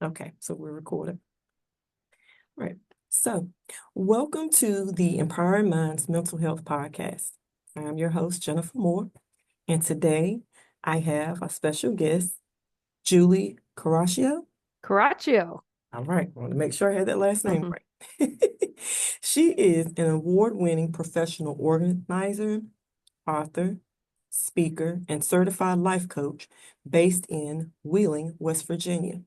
Okay, so we're recording. Right. So, welcome to the Empowering Minds Mental Health Podcast. I'm your host, Jennifer Moore, and today I have a special guest, Julie Coraccio. Coraccio. All right, I want to make sure I had that last name right. She is an award-winning professional organizer, author, speaker, and certified life coach based in Wheeling, West Virginia,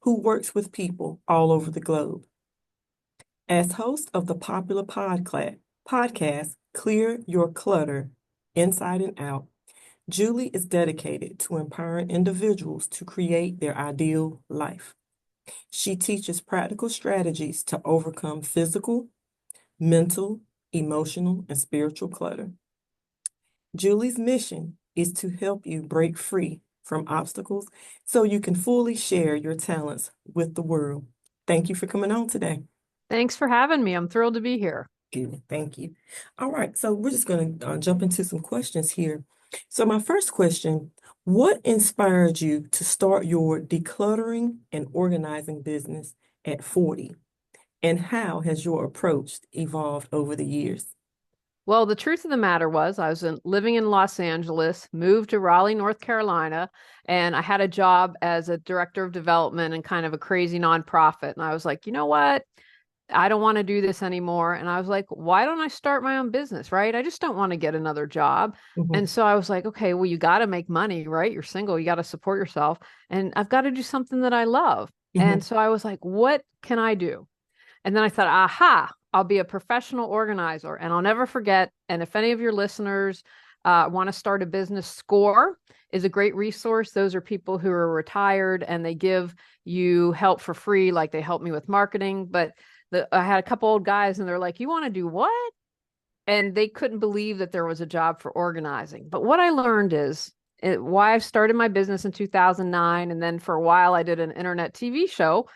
who works with people all over the globe. As host of the popular podcast Clear Your Clutter Inside and Out, Julie is dedicated to empowering individuals to create their ideal life. She teaches practical strategies to overcome physical, mental, emotional, and spiritual clutter. Julie's mission is to help you break free from obstacles so you can fully share your talents with the world. Thank you for coming on today. Thanks for having me. I'm thrilled to be here. Good, thank you. All right, so we're just going to jump into some questions here. So my first question, what inspired you to start your decluttering and organizing business at 40? And how has your approach evolved over the years? Well, the truth of the matter was, living in Los Angeles, moved to Raleigh, North Carolina, and I had a job as a director of development in kind of a crazy nonprofit. And I was like, you know what? I don't want to do this anymore. And I was like, why don't I start my own business, right? I just don't want to get another job. Mhm, And so I was like, okay, well, you got to make money, right? You're single, you got to support yourself. And I've got to do something that I love. And mhm, so I was like, what can I do? And then I thought, aha, I'll be a professional organizer. And I'll never forget. And if any of your listeners want to start a business, SCORE is a great resource. Those are people who are retired and they give you help for free. Like they helped me with marketing. But I had a couple old guys and they're like, you want to do what? And they couldn't believe that there was a job for organizing. But what I learned is why I started my business in 2009. And then for a while, I did an internet TV show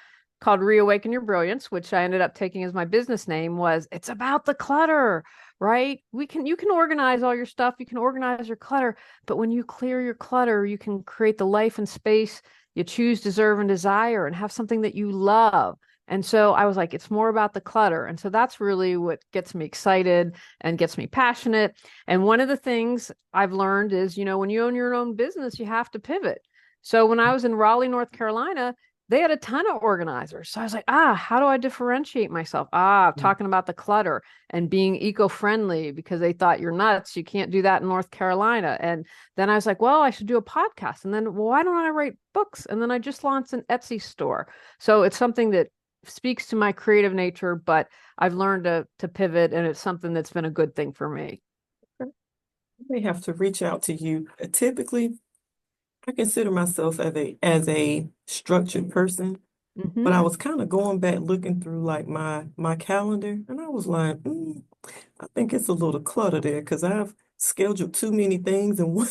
called Reawaken Your Brilliance, which I ended up taking as my business name. Was it's about the clutter, right? You can organize all your stuff, you can organize your clutter, but when you clear your clutter, you can create the life and space you choose, deserve, and desire, and have something that you love. And so I was like, it's more about the clutter. And so that's really what gets me excited and gets me passionate. And one of the things I've learned is, when you own your own business, you have to pivot. So when I was in Raleigh, North Carolina, they had a ton of organizers. So I was like, how do I differentiate myself? mhm. Talking about the clutter and being eco-friendly because they thought you're nuts. You can't do that in North Carolina. And then I was like, well, I should do a podcast. And then, well, why don't I write books? And then I just launched an Etsy store. So it's something that speaks to my creative nature, but I've learned to pivot and it's something that's been a good thing for me. I may have to reach out to you. Typically, I consider myself as a structured person, but Mm-hmm. I was kind of going back looking through like my calendar, and I was like, I think it's a little clutter there because I've scheduled too many things and one.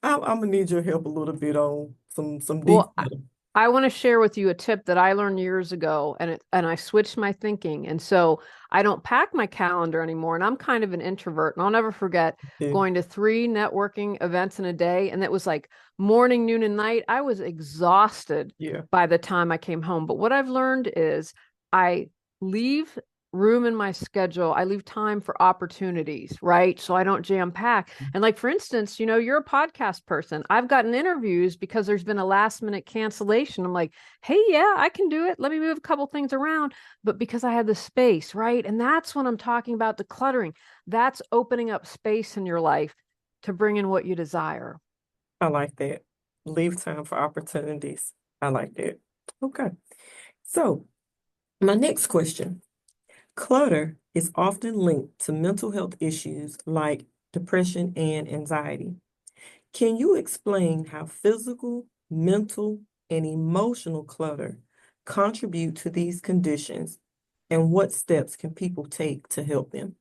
I'm gonna need your help a little bit on some Well, declutter. I want to share with you a tip that I learned years ago and I switched my thinking. And so I don't pack my calendar anymore. And I'm kind of an introvert. And I'll never forget Yeah, going to 3 networking events in a day. And that was like morning, noon, and night. I was exhausted yeah. by the time I came home. But what I've learned is I leave room in my schedule. I leave time for opportunities, right? So I don't jam pack. And like, for instance, you're a podcast person. I've gotten interviews because there's been a last minute cancellation. I'm like, hey, yeah, I can do it. Let me move a couple things around. But because I had the space, right? And that's when I'm talking about decluttering. That's opening up space in your life to bring in what you desire. I like that. Leave time for opportunities. I like that. Okay. So my next question. Clutter is often linked to mental health issues like depression and anxiety. Can you explain how physical, mental, and emotional clutter contribute to these conditions and what steps can people take to help them?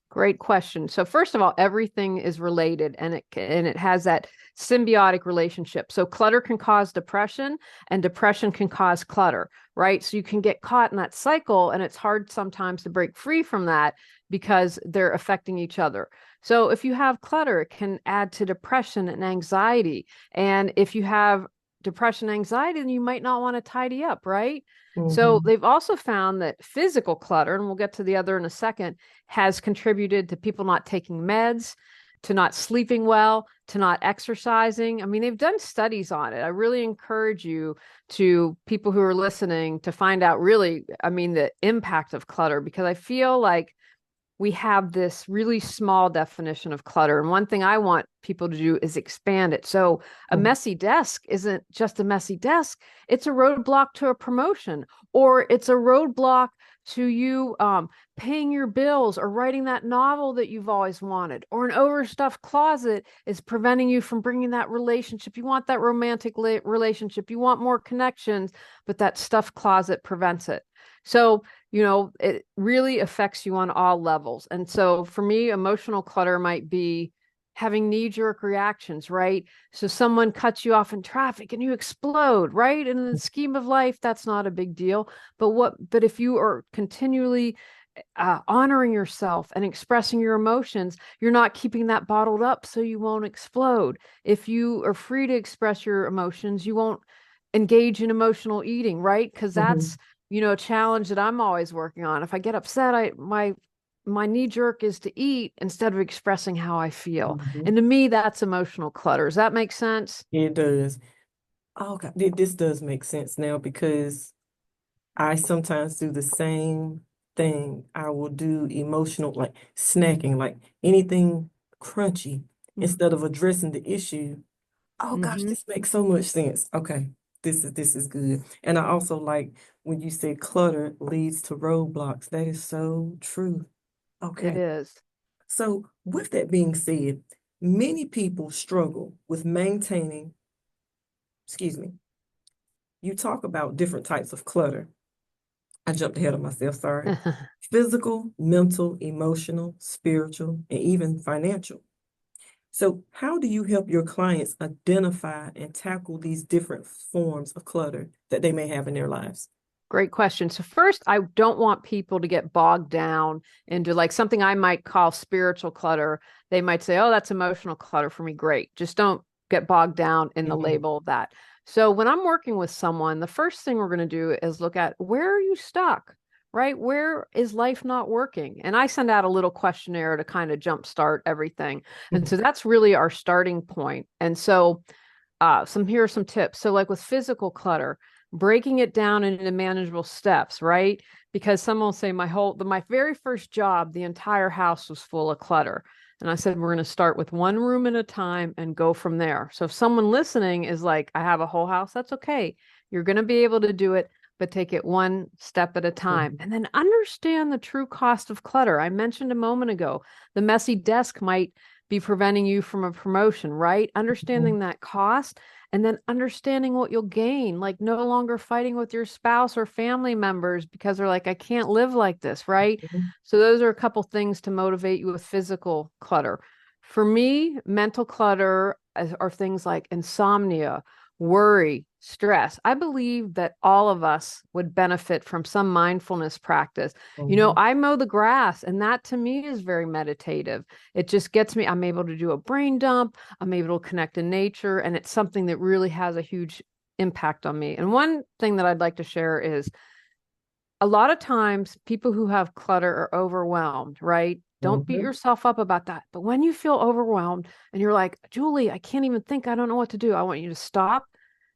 Great question. So first of all, everything is related and it has that symbiotic relationship. So clutter can cause depression and depression can cause clutter, right? So you can get caught in that cycle and it's hard sometimes to break free from that because they're affecting each other. So if you have clutter, it can add to depression and anxiety. And if you have depression, anxiety, then you might not want to tidy up, right? So Mm-hmm. they've also found that physical clutter, and we'll get to the other in a second, has contributed to people not taking meds, to not sleeping well, to not exercising. I mean, they've done studies on it. I really encourage you, to people who are listening, to find out really, I mean, the impact of clutter, because I feel like we have this really small definition of clutter. And one thing I want people to do is expand it. So a messy desk isn't just a messy desk, it's a roadblock to a promotion, or it's a roadblock to you paying your bills or writing that novel that you've always wanted, or an overstuffed closet is preventing you from bringing that relationship. You want that romantic relationship, you want more connections, but that stuffed closet prevents it. So it really affects you on all levels. And so for me, emotional clutter might be having knee-jerk reactions, right? So someone cuts you off in traffic and you explode, right? And in the scheme of life, that's not a big deal. But if you are continually honoring yourself and expressing your emotions, you're not keeping that bottled up so you won't explode. If you are free to express your emotions, you won't engage in emotional eating, right? Because Mm-hmm. that's a challenge that I'm always working on. If I get upset, my knee jerk is to eat instead of expressing how I feel. Mm-hmm. And to me, that's emotional clutter. Does that make sense? It does. Oh God, this does make sense now because I sometimes do the same thing. I will do emotional, like snacking, like anything crunchy, instead of addressing the issue. Oh gosh, Mm-hmm. this makes so much sense. Okay, this is good. And I also like when you say clutter leads to roadblocks. That is so true. It Okay. is. So with that being said, many people struggle with maintaining, excuse me, you talk about different types of clutter. I jumped ahead of myself, sorry. Physical, mental, emotional, spiritual, and even financial. So, how do you help your clients identify and tackle these different forms of clutter that they may have in their lives? Great question. So first, I don't want people to get bogged down into like something I might call spiritual clutter. They might say, "Oh, that's emotional clutter for me." Great. Just don't get bogged down in the Mhm. label of that. So when I'm working with someone, the first thing we're going to do is look at, where are you stuck? Right? Where is life not working? And I send out a little questionnaire to kind of jumpstart everything. And so that's really our starting point. And so here are some tips. So, like with physical clutter, breaking it down into manageable steps, right? Because someone will say, my very first job, the entire house was full of clutter. And I said, we're going to start with one room at a time and go from there. So if someone listening is like, I have a whole house, that's okay. You're going to be able to do it, but take it one step at a time. Mhm. And then understand the true cost of clutter. I mentioned a moment ago, the messy desk might be preventing you from a promotion, right? Mhm. Understanding that cost, and then understanding what you'll gain, like no longer fighting with your spouse or family members because they're like, I can't live like this, right? Mhm. So those are a couple things to motivate you with physical clutter. For me, mental clutter are things like insomnia, worry, stress. I believe that all of us would benefit from some mindfulness practice. Mhm. I mow the grass, and that to me is very meditative. It just gets me, I'm able to do a brain dump, I'm able to connect to nature, and it's something that really has a huge impact on me. And one thing that I'd like to share is, a lot of times people who have clutter are overwhelmed, right? Don't beat Mhm. yourself up about that. But when you feel overwhelmed and you're like, Julie, I can't even think, I don't know what to do, I want you to stop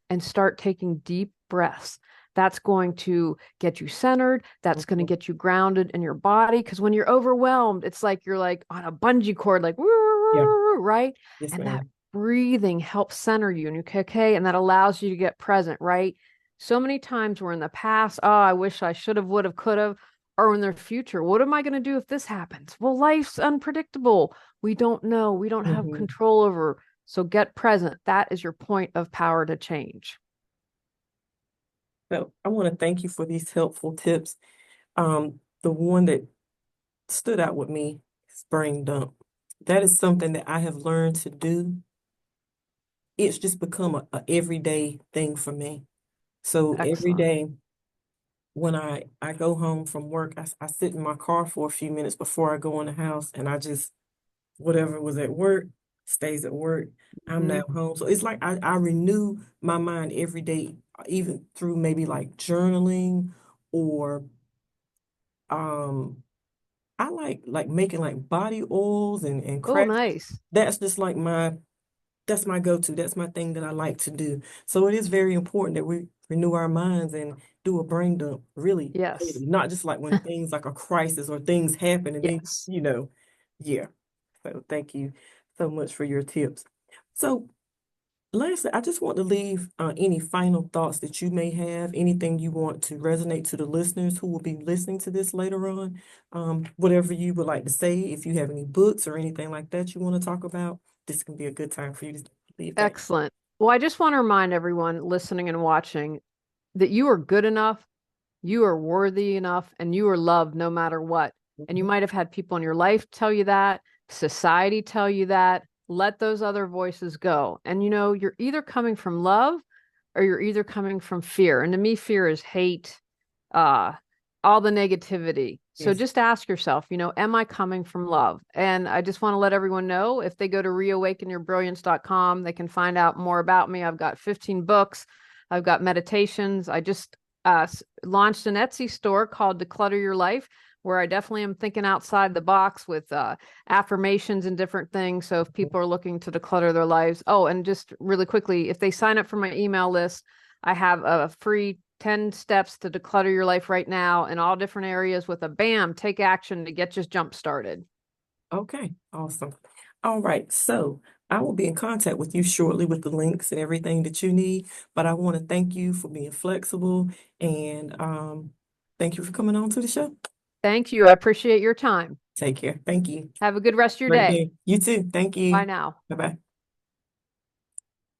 and start taking deep breaths. That's going to get you centered. That's going to Mhm. get you grounded in your body. Because when you're overwhelmed, it's like you're like on a bungee cord, like, Yeah. right? Yes, And that ma'am. breathing helps center you. And you okay. And that allows you to get present, right? So many times we're in the past, oh, I wish I should have, would have, could have, or in the future, what am I going to do if this happens? Well, life's unpredictable. We don't know. We don't have Mhm. control over. So get present. That is your point of power to change. So I want to thank you for these helpful tips. The one that stood out with me is brain dump. That is something that I have learned to do. It's just become a everyday thing for me. So every Excellent. day when I go home from work, I sit in my car for a few minutes before I go in the house and I just, whatever was at work, stays at work. I'm now Hmm. home. So it's like I renew my mind every day, even through maybe like journaling or um I like making like body oils and Oh, crafts. nice. That's just like that's my go-to. That's my thing that I like to do. So it is very important that we renew our minds and do a brain dump really Yes. daily, not just like when things like a crisis or things happen and then, Yes. yeah. So thank you so much for your tips. So lastly, I just want to leave any final thoughts that you may have, anything you want to resonate to the listeners who will be listening to this later on. Whatever you would like to say, if you have any books or anything like that you want to talk about, this can be a good time for you to leave that. Excellent. Well, I just want to remind everyone listening and watching that you are good enough, you are worthy enough, and you are loved no matter what. And you Mhm. might have had people in your life tell you that, society tell you that. Let those other voices go. And you're either coming from love or you're either coming from fear. And to me, fear is hate, uh, all the negativity. So Yes. just ask yourself, am I coming from love? And I just want to let everyone know if they go to reawakenyourbrilliance.com, they can find out more about me. I've got 15 books, I've got meditations. I just launched an Etsy store called Declutter Your Life, where I definitely am thinking outside the box with affirmations and different things. So if people are looking to declutter their lives, oh, and just really quickly, if they sign up for my email list, I have a free 10 steps to declutter your life right now in all different areas with a bam, take action to get just jump started. Okay, awesome. All right, so I will be in contact with you shortly with the links and everything that you need, but I want to thank you for being flexible and thank you for coming on to the show. Thank you. I appreciate your time. Take care. Thank you. Have a good rest of your Great day. day. You too. Thank Bye you. now. Bye-bye.